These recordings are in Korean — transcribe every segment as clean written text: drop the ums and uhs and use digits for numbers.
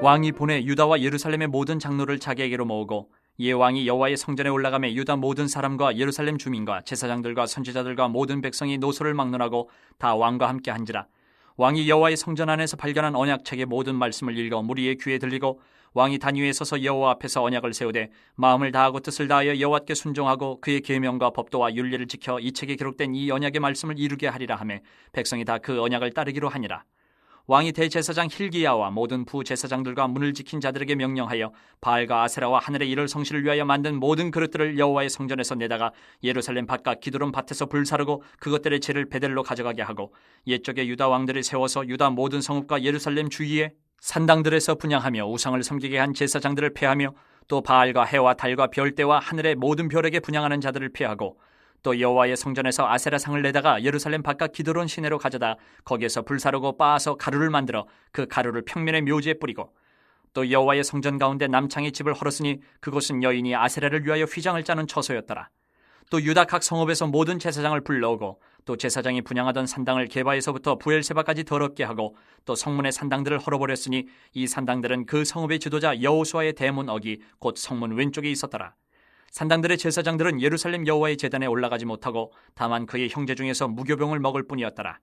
왕이 보내 유다와 예루살렘의 모든 장로를 자기에게로 모으고 이에 왕이 여호와의 성전에 올라가매 유다 모든 사람과 예루살렘 주민과 제사장들과 선지자들과 모든 백성이 노소를 막론하고 다 왕과 함께 한지라. 왕이 여호와의 성전 안에서 발견한 언약책의 모든 말씀을 읽어 무리의 귀에 들리고 왕이 단 위에 서서 여호와 앞에서 언약을 세우되 마음을 다하고 뜻을 다하여 여호와께 순종하고 그의 계명과 법도와 율례를 지켜 이 책에 기록된 이 언약의 말씀을 이루게 하리라 하며 백성이 다 그 언약을 따르기로 하니라. 왕이 대제사장 힐기야와 모든 부제사장들과 문을 지킨 자들에게 명령하여 바알과 아세라와 하늘의 이를 성실을 위하여 만든 모든 그릇들을 여호와의 성전에서 내다가 예루살렘 바깥 기드론 밭에서 불사르고 그것들의 재를 베델로 가져가게 하고 옛적에 유다 왕들이 세워서 유다 모든 성읍과 예루살렘 주위에 산당들에서 분향하며 우상을 섬기게 한 제사장들을 폐하며 또 바알과 해와 달과 별대와 하늘의 모든 별에게 분향하는 자들을 폐하고 또 여호와의 성전에서 아세라상을 내다가 예루살렘 바깥 기드론 시내로 가져다 거기에서 불사르고 빻아서 가루를 만들어 그 가루를 평면의 묘지에 뿌리고 또 여호와의 성전 가운데 남창의 집을 헐었으니 그곳은 여인이 아세라를 위하여 휘장을 짜는 처소였더라. 또 유다 각 성읍에서 모든 제사장을 불러오고 또 제사장이 분향하던 산당을 게바에서부터 부엘세바까지 더럽게 하고 또 성문의 산당들을 헐어버렸으니 이 산당들은 그 성읍의 지도자 여호수아의 대문 어기 곧 성문 왼쪽에 있었더라. 산당들의 제사장들은 예루살렘 여호와의 제단에 올라가지 못하고 다만 그의 형제 중에서 무교병을 먹을 뿐이었더라.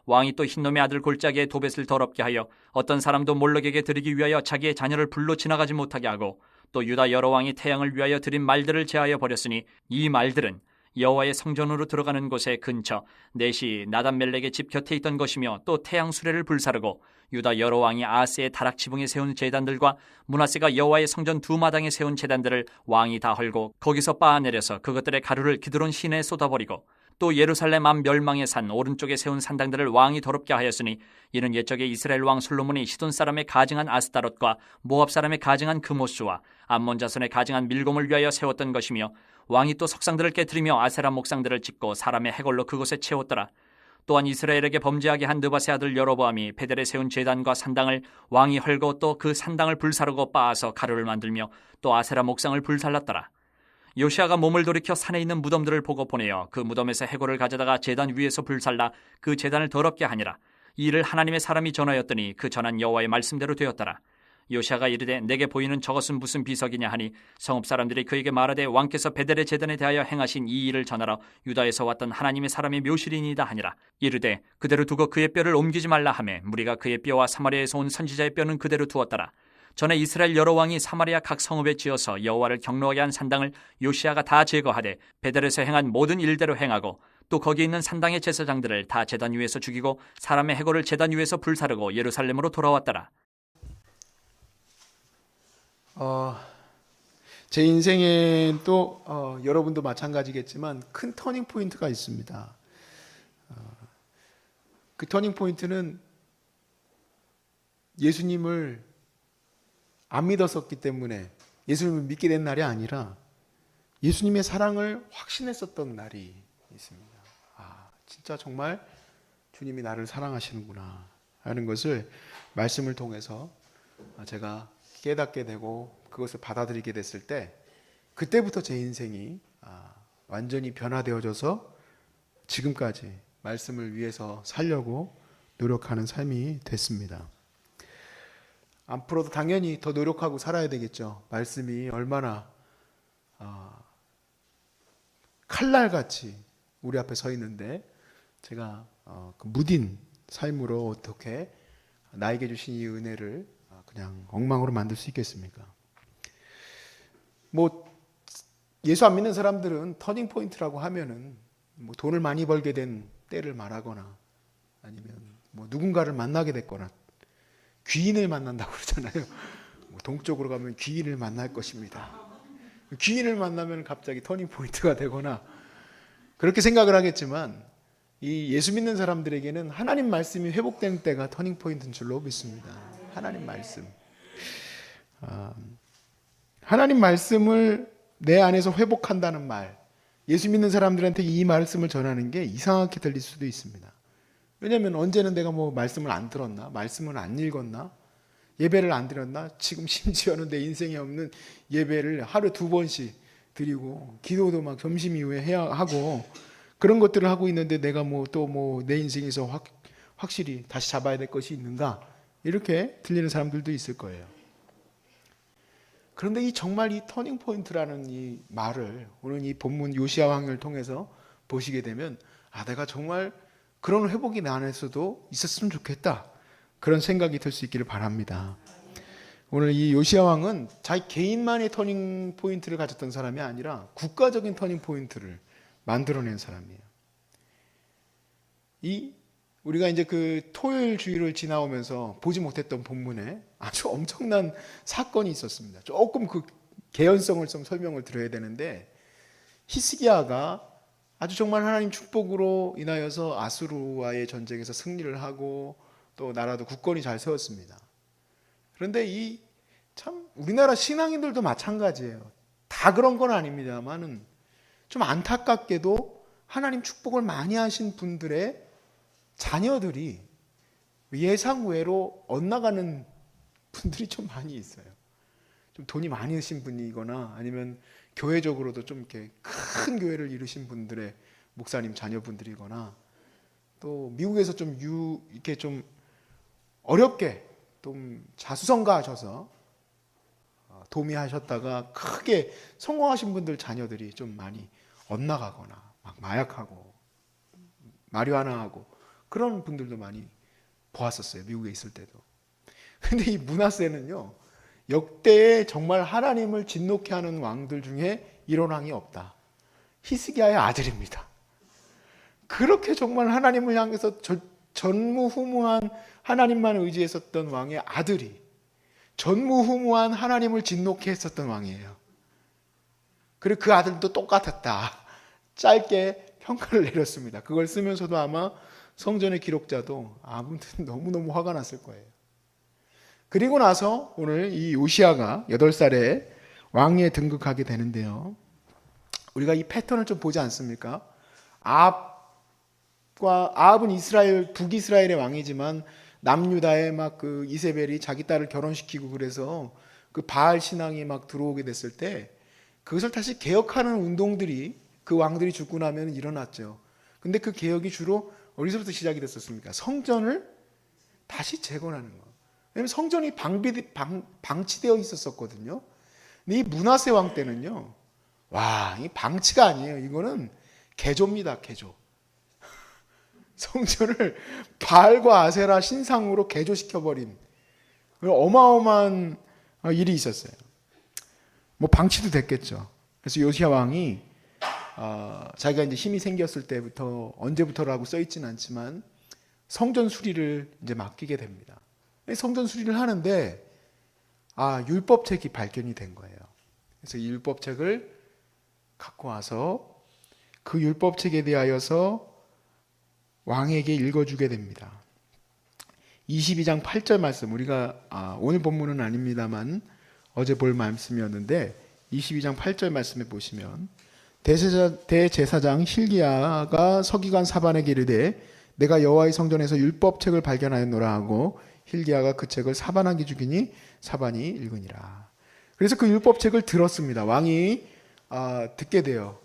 왕이 또 흰놈의 아들 골짜기에 도벳을 더럽게 하여 어떤 사람도 몰록에게 드리기 위하여 자기의 자녀를 불로 지나가지 못하게 하고 또 유다 여러 왕이 태양을 위하여 드린 말들을 제하여 버렸으니 이 말들은 여호와의 성전으로 들어가는 곳의 근처 넷이 나단멜렉의 집 곁에 있던 것이며 또 태양 수레를 불사르고 유다 여러 왕이 아하스의 다락 지붕에 세운 제단들과 므낫세가 여호와의 성전 두 마당에 세운 제단들을 왕이 다 헐고 거기서 빻아내려서 그것들의 가루를 기드론 시내에 쏟아버리고 또 예루살렘 앞 멸망의 산 오른쪽에 세운 산당들을 왕이 더럽게 하였으니 이는 옛적에 이스라엘 왕 솔로몬이 시돈 사람의 가증한 아스타롯과 모압 사람의 가증한 그모스와 암몬 자손의 가증한 밀곰을 위하여 세웠던 것이며 왕이 또 석상들을 깨뜨리며 아세라 목상들을 짓고 사람의 해골로 그곳에 채웠더라. 또한 이스라엘에게 범죄하게 한 느밧의 아들 여로보암이 베델에 세운 제단과 산당을 왕이 헐고 또 그 산당을 불사르고 빻아서 가루를 만들며 또 아세라 목상을 불살랐더라. 요시아가 몸을 돌이켜 산에 있는 무덤들을 보고 보내어 그 무덤에서 해골을 가져다가 제단 위에서 불살라 그 제단을 더럽게 하니라. 이 일을 하나님의 사람이 전하였더니 그 전한 여호와의 말씀대로 되었더라. 요시아가 이르되 내게 보이는 저것은 무슨 비석이냐 하니 성읍 사람들이 그에게 말하되 왕께서 베델의 제단에 대하여 행하신 이 일을 전하러 유다에서 왔던 하나님의 사람의 묘실이니이다 하니라. 이르되 그대로 두고 그의 뼈를 옮기지 말라 하매 무리가 그의 뼈와 사마리아에서 온 선지자의 뼈는 그대로 두었더라. 전에 이스라엘 여러 왕이 사마리아 각 성읍에 지어서 여호와를 경노하게 한 산당을 요시아가 다 제거하되 베델에서 행한 모든 일대로 행하고 또 거기 있는 산당의 제사장들을 다 제단 위에서 죽이고 사람의 해골을 제단 위에서 불사르고 예루살렘으로 돌아왔더라. 제 인생에 또 여러분도 마찬가지겠지만 큰 터닝 포인트가 있습니다. 그 터닝 포인트는 예수님을 안 믿었었기 때문에 예수님을 믿게 된 날이 아니라 예수님의 사랑을 확신했었던 날이 있습니다. 진짜 정말 주님이 나를 사랑하시는구나 하는 것을 말씀을 통해서 제가 깨닫게 되고 그것을 받아들이게 됐을 때 그때부터 제 인생이 완전히 변화되어져서 지금까지 말씀을 위해서 살려고 노력하는 삶이 됐습니다. 앞으로도 당연히 더 노력하고 살아야 되겠죠. 말씀이 얼마나 칼날같이 우리 앞에 서 있는데 제가 그 무딘 삶으로 어떻게 나에게 주신 이 은혜를 그냥 엉망으로 만들 수 있겠습니까? 예수 안 믿는 사람들은 터닝 포인트라고 하면은 돈을 많이 벌게 된 때를 말하거나 아니면 누군가를 만나게 됐거나 귀인을 만난다고 그러잖아요. 동쪽으로 가면 귀인을 만날 것입니다. 귀인을 만나면 갑자기 터닝 포인트가 되거나 그렇게 생각을 하겠지만 이 예수 믿는 사람들에게는 하나님 말씀이 회복된 때가 터닝 포인트인 줄로 믿습니다. 하나님 말씀. 하나님 말씀을 내 안에서 회복한다는 말. 예수 믿는 사람들한테 이 말씀을 전하는 게 이상하게 들릴 수도 있습니다. 왜냐하면 언제는 내가 말씀을 안 들었나? 말씀을 안 읽었나? 예배를 안 드렸나? 지금 심지어는 내 인생에 없는 예배를 하루에 2번씩 드리고 기도도 막 점심 이후에 해야 하고 그런 것들을 하고 있는데 내가 또 내 인생에서 확실히 다시 잡아야 될 것이 있는가? 이렇게 들리는 사람들도 있을 거예요. 그런데 정말 이 터닝 포인트라는 이 말을 오늘 이 본문 요시야 왕을 통해서 보시게 되면 내가 정말 그런 회복이 내 안에서도 있었으면 좋겠다. 그런 생각이 들 수 있기를 바랍니다. 오늘 이 요시야 왕은 자기 개인만의 터닝 포인트를 가졌던 사람이 아니라 국가적인 터닝 포인트를 만들어낸 사람이에요. 우리가 이제 그 토요일 주일을 지나오면서 보지 못했던 본문에 아주 엄청난 사건이 있었습니다. 조금 그 개연성을 좀 설명을 드려야 되는데, 히스기야가 아주 정말 하나님 축복으로 인하여서 아수르와의 전쟁에서 승리를 하고 또 나라도 굳건히 잘 세웠습니다. 그런데 참 우리나라 신앙인들도 마찬가지예요. 다 그런 건 아닙니다만은 좀 안타깝게도 하나님 축복을 많이 하신 분들의 자녀들이 예상 외로 엇나가는 분들이 좀 많이 있어요. 좀 돈이 많이 드신 분이거나 아니면 교회적으로도 좀 이렇게 큰 교회를 이루신 분들의 목사님 자녀분들이거나 또 미국에서 이렇게 좀 어렵게 좀 자수성가하셔서 도미하셨다가 크게 성공하신 분들 자녀들이 좀 많이 엇나가거나 막 마약하고 마리화나하고 그런 분들도 많이 보았었어요. 미국에 있을 때도. 근데 이 므낫세는요, 역대에 정말 하나님을 진노케 하는 왕들 중에 이런 왕이 없다. 히스기야의 아들입니다. 그렇게 정말 하나님을 향해서 전무후무한 하나님만 의지했었던 왕의 아들이 전무후무한 하나님을 진노케 했었던 왕이에요. 그리고 그 아들도 똑같았다. 짧게 평가를 내렸습니다. 그걸 쓰면서도 아마 성전의 기록자도 아무튼 너무너무 화가 났을 거예요. 그리고 나서 오늘 이 요시야가 8살에 왕위에 등극하게 되는데요. 우리가 이 패턴을 좀 보지 않습니까? 아합은 북이스라엘의 왕이지만 남유다의 막 그 이세벨이 자기 딸을 결혼시키고 그래서 그 바알 신앙이 막 들어오게 됐을 때 그것을 다시 개혁하는 운동들이 그 왕들이 죽고 나면 일어났죠. 근데 그 개혁이 주로 어디서부터 시작이 됐었습니까? 성전을 다시 재건하는 거. 왜냐하면 성전이 방치되어 있었거든요. 근데 이 므낫세 왕 때는요, 이 방치가 아니에요. 이거는 개조입니다, 개조. 성전을 바알과 아세라 신상으로 개조시켜버린 어마어마한 일이 있었어요. 뭐 방치도 됐겠죠. 그래서 요시야 왕이 자기가 이제 힘이 생겼을 때부터 언제부터라고 써 있지는 않지만 성전 수리를 이제 맡기게 됩니다. 성전 수리를 하는데 율법책이 발견이 된 거예요. 그래서 이 율법책을 갖고 와서 그 율법책에 대하여서 왕에게 읽어주게 됩니다. 22장 8절 말씀, 우리가 오늘 본문은 아닙니다만 어제 볼 말씀이었는데 22장 8절 말씀에 보시면 대제사장 hil기야가 서기관 사반에게 이르되 내가 여호와의 성전에서 율법책을 발견하였노라 하고 hil기야가 그 책을 사반에게 주기니 사반이 읽으니라. 그래서 그 율법책을 들었습니다. 왕이 듣게 돼요.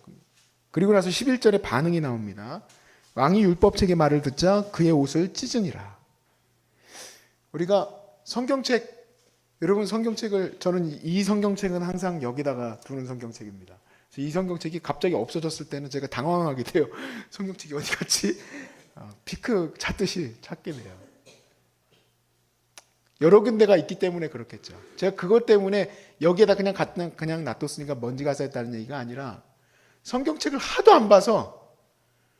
그리고 나서 11절에 반응이 나옵니다. 왕이 율법책의 말을 듣자 그의 옷을 찢으니라. 우리가 성경책, 여러분 성경책을, 저는 이 성경책은 항상 여기다가 두는 성경책입니다. 이 성경책이 갑자기 없어졌을 때는 제가 당황하게 돼요. 성경책이 어디 갔지? 피크 찾듯이 찾게 돼요. 여러 군데가 있기 때문에 그렇겠죠. 제가 그것 때문에 여기에다 그냥 놔뒀으니까 먼지가 쌓였다는 얘기가 아니라 성경책을 하도 안 봐서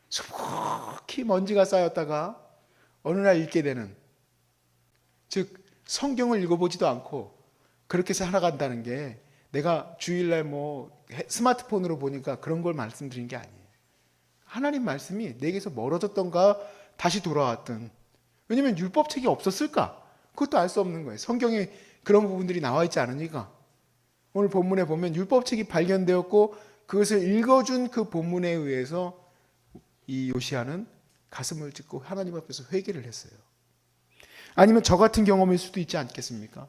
수북히 먼지가 쌓였다가 어느 날 읽게 되는, 즉 성경을 읽어보지도 않고 그렇게 살아간다는 게 내가 주일날 스마트폰으로 보니까 그런 걸 말씀드린 게 아니에요. 하나님 말씀이 내게서 멀어졌던가 다시 돌아왔든, 왜냐하면 율법책이 없었을까? 그것도 알 수 없는 거예요. 성경에 그런 부분들이 나와 있지 않으니까. 오늘 본문에 보면 율법책이 발견되었고 그것을 읽어준 그 본문에 의해서 이 요시야는 가슴을 찢고 하나님 앞에서 회개를 했어요. 아니면 저 같은 경험일 수도 있지 않겠습니까?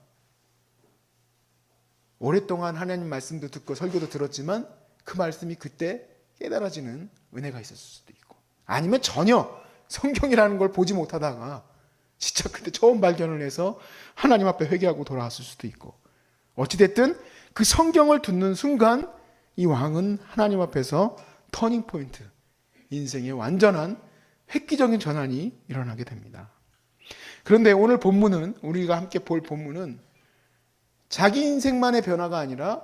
오랫동안 하나님 말씀도 듣고 설교도 들었지만 그 말씀이 그때 깨달아지는 은혜가 있었을 수도 있고, 아니면 전혀 성경이라는 걸 보지 못하다가 진짜 그때 처음 발견을 해서 하나님 앞에 회개하고 돌아왔을 수도 있고, 어찌됐든 그 성경을 듣는 순간 이 왕은 하나님 앞에서 터닝 포인트, 인생의 완전한 획기적인 전환이 일어나게 됩니다. 그런데 오늘 본문은, 우리가 함께 볼 본문은 자기 인생만의 변화가 아니라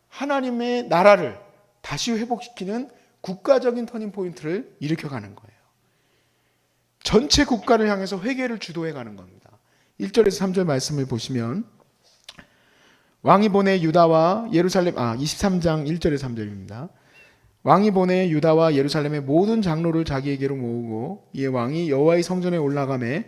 하나님의 나라를 다시 회복시키는 국가적인 터닝 포인트를 일으켜가는 거예요. 전체 국가를 향해서 회개를 주도해가는 겁니다. 1절에서 3절 말씀을 보시면 왕이 보내 유다와 예루살렘 23장 1절에서 3절입니다. 왕이 보내 유다와 예루살렘의 모든 장로를 자기에게로 모으고 이에 왕이 여호와의 성전에 올라가매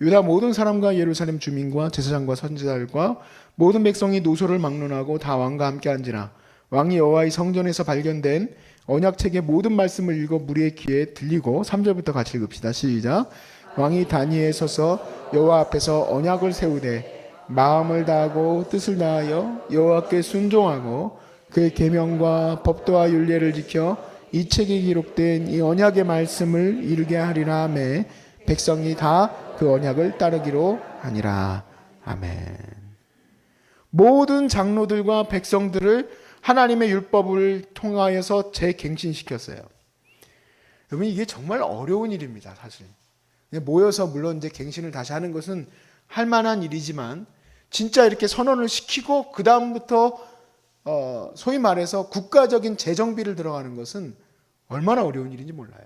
유다 모든 사람과 예루살렘 주민과 제사장과 선지자들과 모든 백성이 노소를 막론하고 다 왕과 함께 앉으나 왕이 여호와의 성전에서 발견된 언약책의 모든 말씀을 읽어 무리의 귀에 들리고 3절부터 같이 읽읍시다. 시작. 왕이 단위에 서서 여호와 앞에서 언약을 세우되 마음을 다하고 뜻을 다하여 여호와께 순종하고 그의 계명과 법도와 율례를 지켜 이 책에 기록된 이 언약의 말씀을 이루게 하리라 하매 백성이 다 그 언약을 따르기로 하니라. 아멘. 모든 장로들과 백성들을 하나님의 율법을 통하여서 재갱신시켰어요. 여러분, 이게 정말 어려운 일입니다. 사실 모여서 물론 이제 갱신을 다시 하는 것은 할 만한 일이지만 진짜 이렇게 선언을 시키고 그 다음부터 소위 말해서 국가적인 재정비를 들어가는 것은 얼마나 어려운 일인지 몰라요.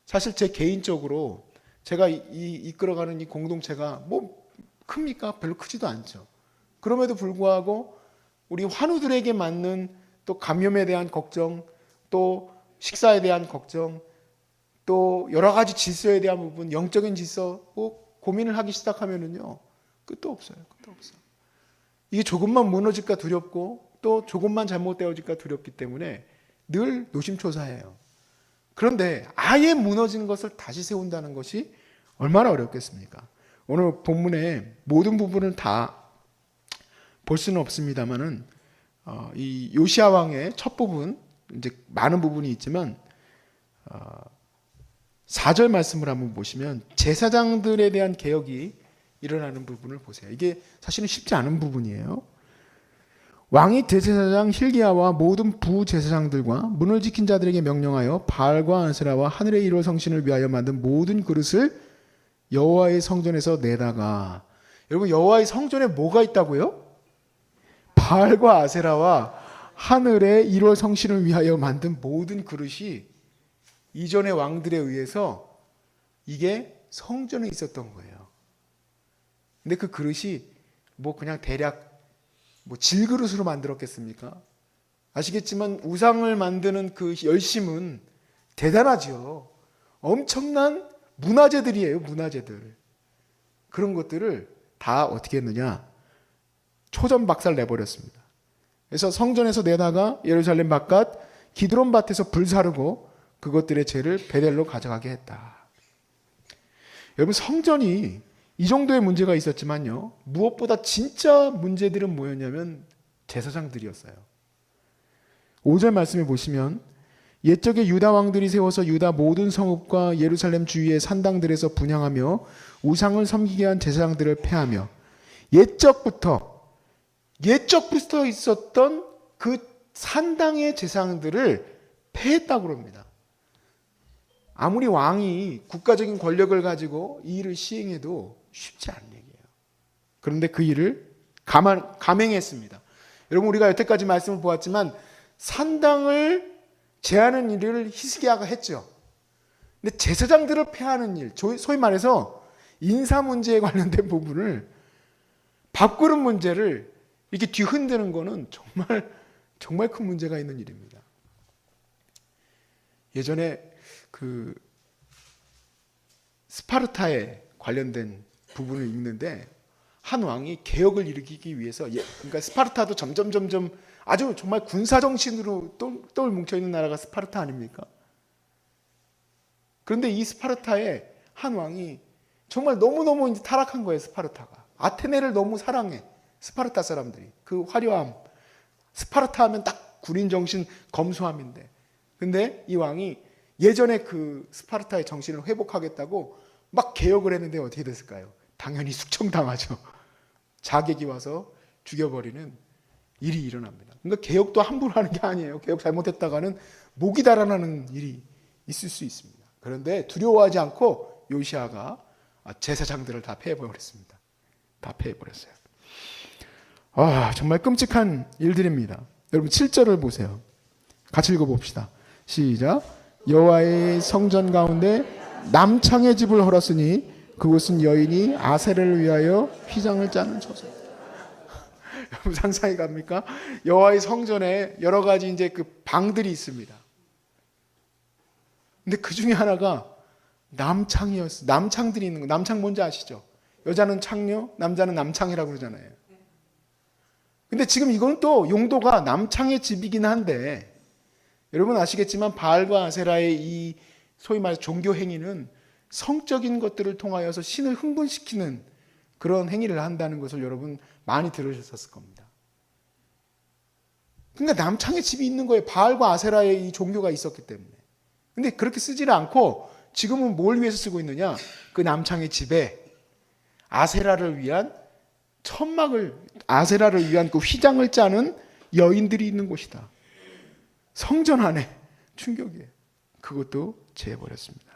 사실 제 개인적으로 제가 이끌어가는 이 공동체가 뭐 큽니까? 별로 크지도 않죠. 그럼에도 불구하고 우리 환우들에게 맞는 또 감염에 대한 걱정, 또 식사에 대한 걱정, 또 여러 가지 질서에 대한 부분, 영적인 질서 뭐 고민을 하기 시작하면은요 끝도 없어요. 끝도 없어. 이게 조금만 무너질까 두렵고 또 조금만 잘못되어질까 두렵기 때문에 늘 노심초사해요. 그런데 아예 무너진 것을 다시 세운다는 것이 얼마나 어렵겠습니까? 오늘 본문의 모든 부분을 다 볼 수는 없습니다만은 이 요시야 왕의 첫 부분, 이제 많은 부분이 있지만 4절 말씀을 한번 보시면 제사장들에 대한 개혁이 일어나는 부분을 보세요. 이게 사실은 쉽지 않은 부분이에요. 왕이 대제사장 힐기야와 모든 부제사장들과 문을 지킨 자들에게 명령하여 바알과 아세라와 하늘의 1월 성신을 위하여 만든 모든 그릇을 여호와의 성전에서 내다가, 여러분 여호와의 성전에 뭐가 있다고요? 바알과 아세라와 하늘의 1월 성신을 위하여 만든 모든 그릇이 이전의 왕들에 의해서 이게 성전에 있었던 거예요. 근데 그 그릇이 뭐 그냥 대략 뭐 질그릇으로 만들었겠습니까? 아시겠지만 우상을 만드는 그 열심은 대단하죠. 엄청난 문화재들이에요. 문화재들. 그런 것들을 다 어떻게 했느냐, 초전박살 내버렸습니다. 그래서 성전에서 내다가 예루살렘 바깥 기드론 밭에서 불사르고 그것들의 죄를 베델로 가져가게 했다. 여러분, 성전이 이 정도의 문제가 있었지만요, 무엇보다 진짜 문제들은 뭐였냐면 제사장들이었어요. 5절 말씀에 보시면 옛적에 유다 왕들이 세워서 유다 모든 성읍과 예루살렘 주위의 산당들에서 분향하며 우상을 섬기게 한 제사장들을 폐하며 옛적부터 있었던 그 산당의 제사장들을 폐했다고 합니다. 아무리 왕이 국가적인 권력을 가지고 이 일을 시행해도 쉽지 않은 얘기예요. 그런데 그 일을 감행했습니다. 여러분, 우리가 여태까지 말씀을 보았지만 산당을 제하는 일을 히스기야가 했죠. 근데 제사장들을 폐하는 일, 소위 말해서 인사 문제에 관련된 부분을, 밥그릇 문제를 이렇게 뒤흔드는 거는 정말 큰 문제가 있는 일입니다. 예전에 그 스파르타에 관련된 부분을 읽는데 한 왕이 개혁을 일으키기 위해서, 그러니까 스파르타도 점점 아주 정말 군사 정신으로 똘똘 뭉쳐 있는 나라가 스파르타 아닙니까? 그런데 이 스파르타에 한 왕이 정말 너무너무 이제 타락한 거예요. 스파르타가 아테네를 너무 사랑해. 스파르타 사람들이 그 화려함, 스파르타 하면 딱 군인 정신, 검소함인데, 근데 이 왕이 예전에 그 스파르타의 정신을 회복하겠다고 막 개혁을 했는데 어떻게 됐을까요? 당연히 숙청당하죠. 자객이 와서 죽여버리는 일이 일어납니다. 그러니까 개혁도 함부로 하는 게 아니에요. 개혁 잘못했다가는 목이 달아나는 일이 있을 수 있습니다. 그런데 두려워하지 않고 요시아가 제사장들을 다 패해버렸습니다. 다 패해버렸어요. 정말 끔찍한 일들입니다. 여러분 7절을 보세요. 같이 읽어봅시다. 시작. 여호와의 성전 가운데 남창의 집을 헐었으니 그곳은 여인이 아세를 위하여 휘장을 짜는 처소. 여러분 상상이 갑니까? 여호와의 성전에 여러 가지 이제 그 방들이 있습니다. 근데 그 중에 하나가 남창이었어요. 남창들이 있는 거. 남창 뭔지 아시죠? 여자는 창녀, 남자는 남창이라고 그러잖아요. 근데 지금 이건 또 용도가 남창의 집이긴 한데 여러분 아시겠지만 바알과 아세라의 이 소위 말해서 종교 행위는 성적인 것들을 통하여서 신을 흥분시키는 그런 행위를 한다는 것을 여러분 많이 들으셨을 겁니다. 그러니까 남창의 집이 있는 거예요. 바알과 아세라의 이 종교가 있었기 때문에. 근데 그렇게 쓰지를 않고 지금은 뭘 위해서 쓰고 있느냐? 그 남창의 집에 아세라를 위한 천막을, 아세라를 위한 그 휘장을 짜는 여인들이 있는 곳이다. 성전 안에 충격이에요. 그것도 제해버렸습니다.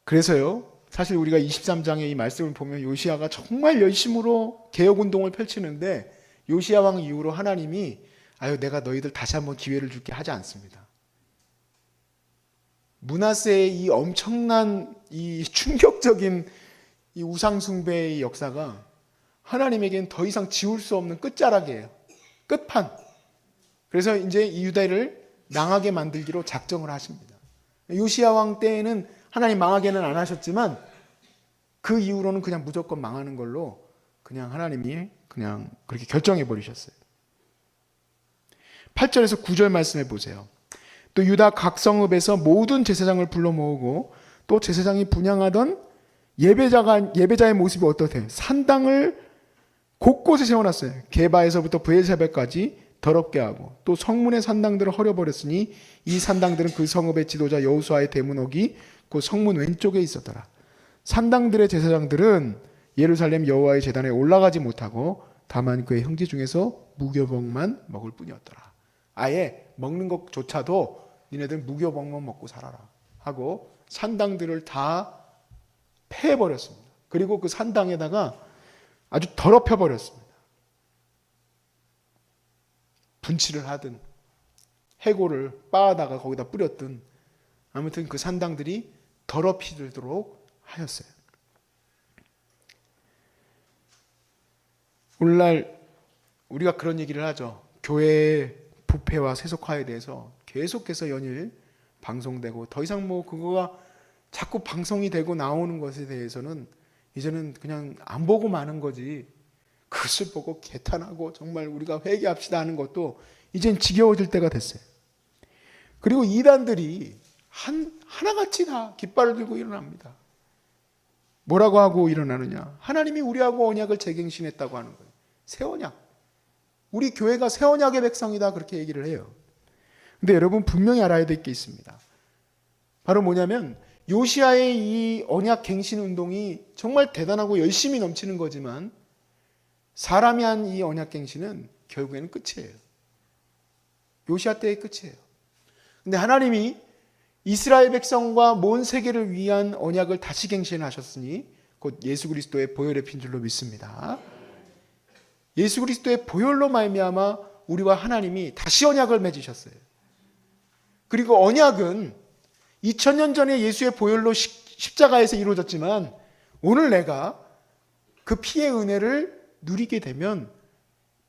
그래서요, 사실 우리가 23장의 이 말씀을 보면 요시아가 정말 열심으로 개혁운동을 펼치는데 요시아 왕 이후로 하나님이 내가 너희들 다시 한번 기회를 줄게 하지 않습니다. 므낫세의 이 엄청난 이 충격적인 이 우상숭배의 역사가 하나님에게는 더 이상 지울 수 없는 끝자락이에요. 끝판. 그래서 이제 이 유다를 망하게 만들기로 작정을 하십니다. 요시아 왕 때에는 하나님 망하게는 안 하셨지만 그 이후로는 그냥 무조건 망하는 걸로 그냥 하나님이 그냥 그렇게 결정해 버리셨어요. 8절에서 9절 말씀해 보세요. 또 유다 각 성읍에서 모든 제사장을 불러 모으고 또 제사장이 분향하던 예배자의 모습이 어떻대요? 산당을 곳곳에 세워놨어요. 게바에서부터 브엘세바까지 더럽게 하고 또 성문의 산당들을 헐어버렸으니 이 산당들은 그 성읍의 지도자 여호수아의 대문옥이 그 성문 왼쪽에 있었더라. 산당들의 제사장들은 예루살렘 여호와의 제단에 올라가지 못하고 다만 그의 형제 중에서 무교병만 먹을 뿐이었더라. 아예 먹는 것조차도 니네들 무교병만 먹고 살아라 하고 산당들을 다 패해버렸습니다. 그리고 그 산당에다가 아주 더럽혀버렸습니다. 분칠을 하든 해골을 빻아다가 거기다 뿌렸든 아무튼 그 산당들이 더럽히도록 하였어요. 오늘날 우리가 그런 얘기를 하죠. 교회의 부패와 세속화에 대해서 계속해서 연일 방송되고 더 이상 그거가 자꾸 방송이 되고 나오는 것에 대해서는 이제는 그냥 안 보고 마는 거지 그것을 보고 개탄하고 정말 우리가 회개합시다 하는 것도 이젠 지겨워질 때가 됐어요. 그리고 이단들이 하나같이 다 깃발을 들고 일어납니다. 뭐라고 하고 일어나느냐? 하나님이 우리하고 언약을 재갱신했다고 하는 거예요. 새 언약. 우리 교회가 새 언약의 백성이다 그렇게 얘기를 해요. 근데 여러분 분명히 알아야 될 게 있습니다. 바로 뭐냐면 요시아의 이 언약 갱신 운동이 정말 대단하고 열심히 넘치는 거지만 사람이 한 이 언약 갱신은 결국에는 끝이에요. 요시아 때의 끝이에요. 근데 하나님이 이스라엘 백성과 온 세계를 위한 언약을 다시 갱신하셨으니 곧 예수 그리스도의 보혈의 핀 줄로 믿습니다. 예수 그리스도의 보혈로 말미암아 우리와 하나님이 다시 언약을 맺으셨어요. 그리고 언약은 2000년 전에 예수의 보혈로 십자가에서 이루어졌지만 오늘 내가 그 피의 은혜를 누리게 되면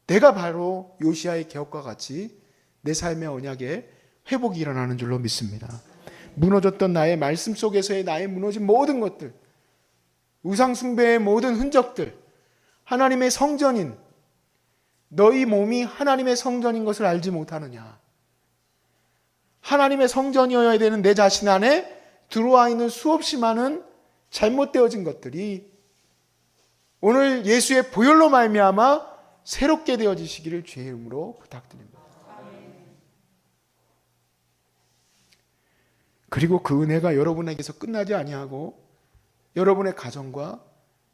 내가 바로 요시아의 개혁과 같이 내 삶의 언약에 회복이 일어나는 줄로 믿습니다. 무너졌던 나의 말씀 속에서의 나의 무너진 모든 것들, 우상 숭배의 모든 흔적들, 하나님의 성전인 너희 몸이 하나님의 성전인 것을 알지 못하느냐? 하나님의 성전이어야 되는 내 자신 안에 들어와 있는 수없이 많은 잘못되어진 것들이 오늘 예수의 보혈로 말미암아 새롭게 되어지시기를 주의 이름으로 부탁드립니다. 그리고 그 은혜가 여러분에게서 끝나지 아니하고 여러분의 가정과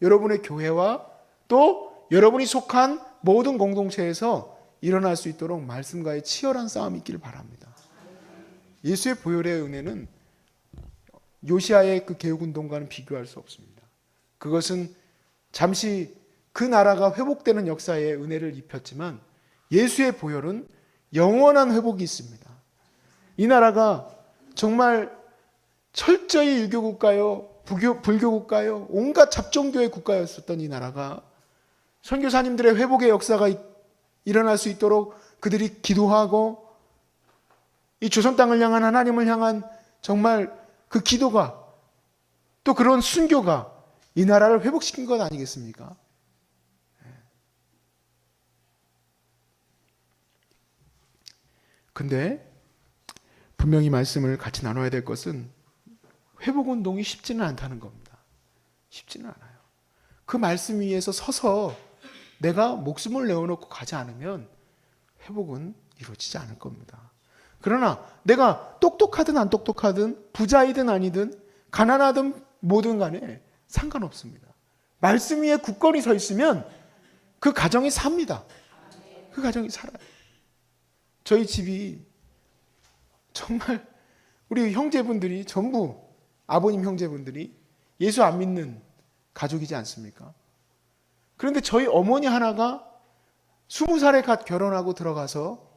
여러분의 교회와 또 여러분이 속한 모든 공동체에서 일어날 수 있도록 말씀과의 치열한 싸움이 있기를 바랍니다. 예수의 보혈의 은혜는 요시아의 그 개혁운동과는 비교할 수 없습니다. 그것은 잠시 그 나라가 회복되는 역사에 은혜를 입혔지만 예수의 보혈은 영원한 회복이 있습니다. 이 나라가 정말 철저히 유교국가요, 불교국가요, 온갖 잡종교의 국가였었던 이 나라가 선교사님들의 회복의 역사가 일어날 수 있도록 그들이 기도하고 이 조선 땅을 향한 하나님을 향한 정말 그 기도가 또 그런 순교가 이 나라를 회복시킨 것 아니겠습니까? 근데 분명히 말씀을 같이 나눠야 될 것은 회복운동이 쉽지는 않다는 겁니다. 쉽지는 않아요. 그 말씀 위에서 서서 내가 목숨을 내어놓고 가지 않으면 회복은 이루어지지 않을 겁니다. 그러나 내가 똑똑하든 안 똑똑하든 부자이든 아니든 가난하든 뭐든 간에 상관없습니다. 말씀 위에 굳건히 서 있으면 그 가정이 삽니다. 그 가정이 살아요. 저희 집이 정말 우리 형제분들이 전부 아버님 형제분들이 예수 안 믿는 가족이지 않습니까? 그런데 저희 어머니 하나가 20살에 갓 결혼하고 들어가서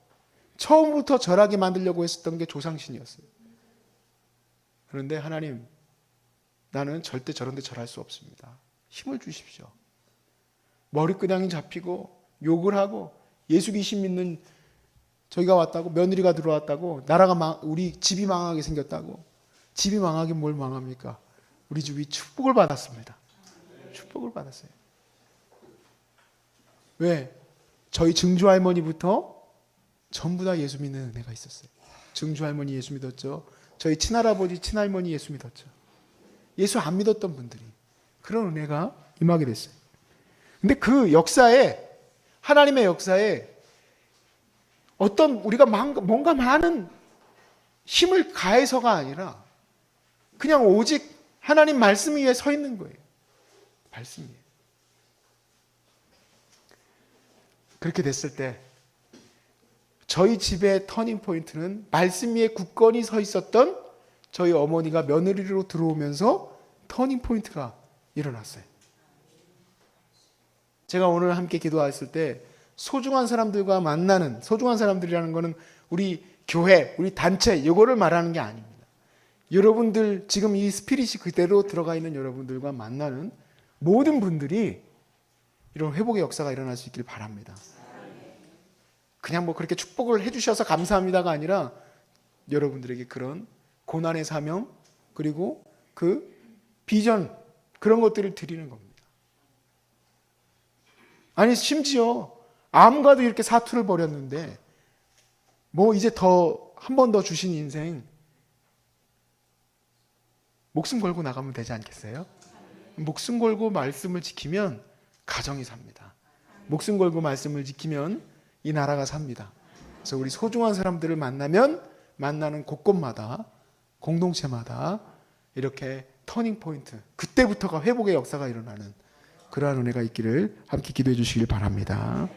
처음부터 절하게 만들려고 했었던 게 조상신이었어요. 그런데 하나님, 나는 절대 저런 데 절할 수 없습니다. 힘을 주십시오. 머리끄덩이 잡히고 욕을 하고 예수 귀신 믿는 저희가 왔다고, 며느리가 들어왔다고, 우리 집이 망하게 생겼다고. 집이 망하긴 뭘 망합니까? 우리 집이 축복을 받았습니다. 축복을 받았어요. 왜? 저희 증조 할머니부터 전부 다 예수 믿는 은혜가 있었어요. 증조 할머니 예수 믿었죠. 저희 친할아버지, 친할머니 예수 믿었죠. 예수 안 믿었던 분들이 그런 은혜가 임하게 됐어요. 근데 그 역사에, 하나님의 역사에 어떤 우리가 뭔가 많은 힘을 가해서가 아니라 그냥 오직 하나님 말씀 위에 서 있는 거예요. 말씀 위에. 그렇게 됐을 때 저희 집의 터닝 포인트는 말씀 위에 굳건히 서 있었던 저희 어머니가 며느리로 들어오면서 터닝 포인트가 일어났어요. 제가 오늘 함께 기도했을 때 소중한 사람들과 만나는, 소중한 사람들이라는 것은 우리 교회, 우리 단체 이거를 말하는 게 아닙니다. 여러분들 지금 이 스피릿이 그대로 들어가 있는 여러분들과 만나는 모든 분들이 이런 회복의 역사가 일어날 수 있길 바랍니다. 그냥 뭐 그렇게 축복을 해주셔서 감사합니다가 아니라 여러분들에게 그런 고난의 사명 그리고 그 비전 그런 것들을 드리는 겁니다. 아니 심지어 암과도 이렇게 사투를 벌였는데 뭐 이제 더 한 번 더 주신 인생 목숨 걸고 나가면 되지 않겠어요? 목숨 걸고 말씀을 지키면 가정이 삽니다. 목숨 걸고 말씀을 지키면 이 나라가 삽니다. 그래서 우리 소중한 사람들을 만나면 만나는 곳곳마다 공동체마다 이렇게 터닝 포인트, 그때부터가 회복의 역사가 일어나는 그러한 은혜가 있기를 함께 기도해 주시길 바랍니다.